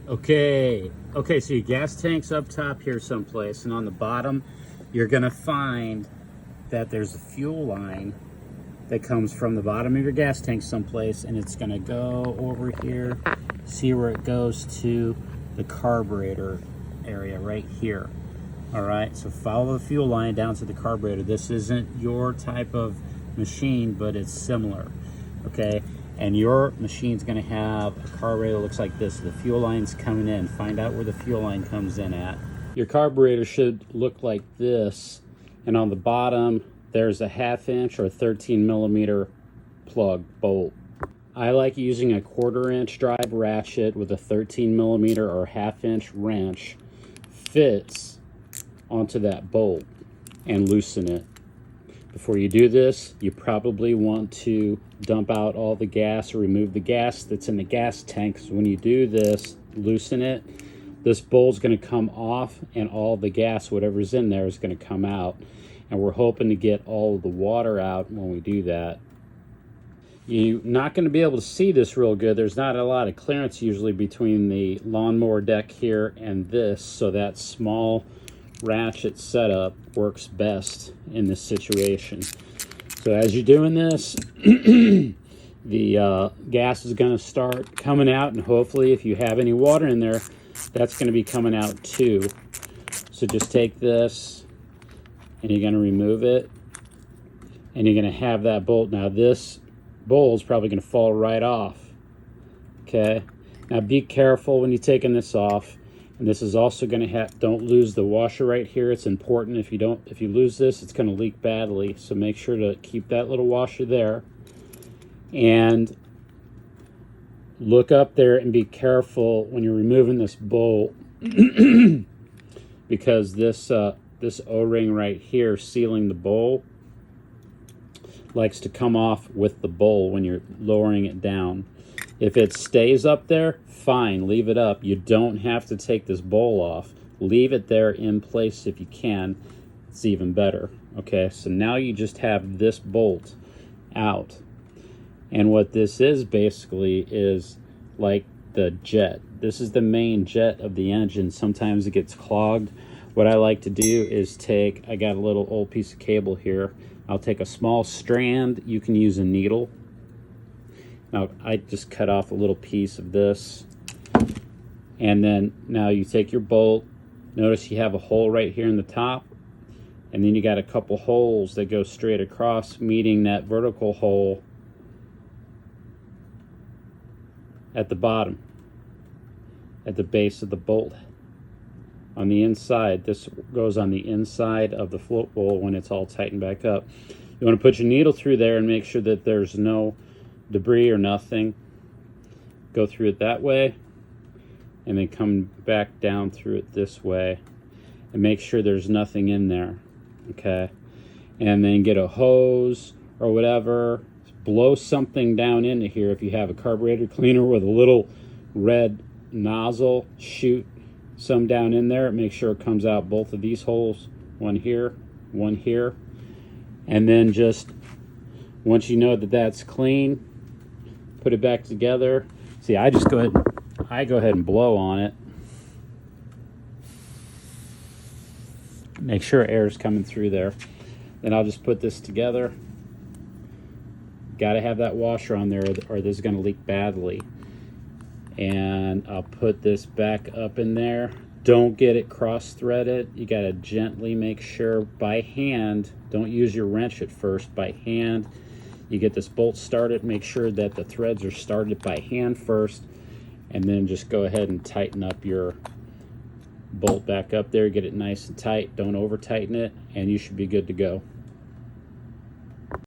Okay, so your gas tank's up top here someplace, and on the bottom, you're gonna find that there's a fuel line that comes from the bottom of your gas tank someplace, and it's gonna go over here, see where it goes to the carburetor area right here. All right, so follow the fuel line down to the carburetor. This isn't your type of machine, but it's similar, okay? And your machine's gonna have a carburetor that looks like this. The fuel line's coming in. Find out where the fuel line comes in at. Your carburetor should look like this, and on the bottom, there's a 1/2 inch or 13 millimeter plug bolt. I like using a 1/4 inch drive ratchet with a 13 millimeter or 1/2 inch wrench. Fits onto that bolt and loosen it. Before you do this, you probably want to dump out all the gas or remove the gas that's in the gas tank. So when you do this, loosen it, this bolt's going to come off and all the gas, whatever's in there, is going to come out. And we're hoping to get all of the water out when we do that. You're not going to be able to see this real good. There's not a lot of clearance usually between the lawnmower deck here and this, so that small ratchet setup works best in this situation. So as you're doing this, the gas is going to start coming out, and hopefully if you have any water in there, that's going to be coming out too. So just take this and you're going to remove it, and you're going to have that bolt. Now this bolt is probably going to fall right off. Okay, now be careful when you're taking this off. And this is also going to have, don't lose the washer right here. It's important. If you lose this, it's going to leak badly. So make sure to keep that little washer there. And look up there and be careful when you're removing this bolt because this O-ring right here sealing the bowl likes to come off with the bowl when you're lowering it down. If it stays up there, fine, leave it up. You don't have to take this bowl off. Leave it there in place if you can. It's even better. Okay, so now you just have this bolt out. And what this is basically is like the jet. This is the main jet of the engine. Sometimes it gets clogged. What I like to do is I got a little old piece of cable here. I'll take a small strand. You can use a needle. Now, I just cut off a little piece of this. And then now you take your bolt. Notice you have a hole right here in the top. And then you got a couple holes that go straight across, meeting that vertical hole at the bottom, at the base of the bolt. On the inside, this goes on the inside of the float bowl when it's all tightened back up. You want to put your needle through there and make sure that there's no debris or nothing. Go through it that way and then come back down through it this way and make sure there's nothing in there. Okay, and then get a hose or whatever, blow something down into here. If you have a carburetor cleaner with a little red nozzle, shoot some down in there. Make sure it comes out both of these holes, one here, and then just once you know that that's clean, put it back together. See, I go ahead and blow on it. Make sure air is coming through there. Then I'll just put this together. Got to have that washer on there or this is going to leak badly. And I'll put this back up in there. Don't get it cross-threaded. You got to gently make sure by hand. Don't use your wrench at first. By hand. You get this bolt started, make sure that the threads are started by hand first, and then just go ahead and tighten up your bolt back up there. Get it nice and tight. Don't over tighten it, and you should be good to go.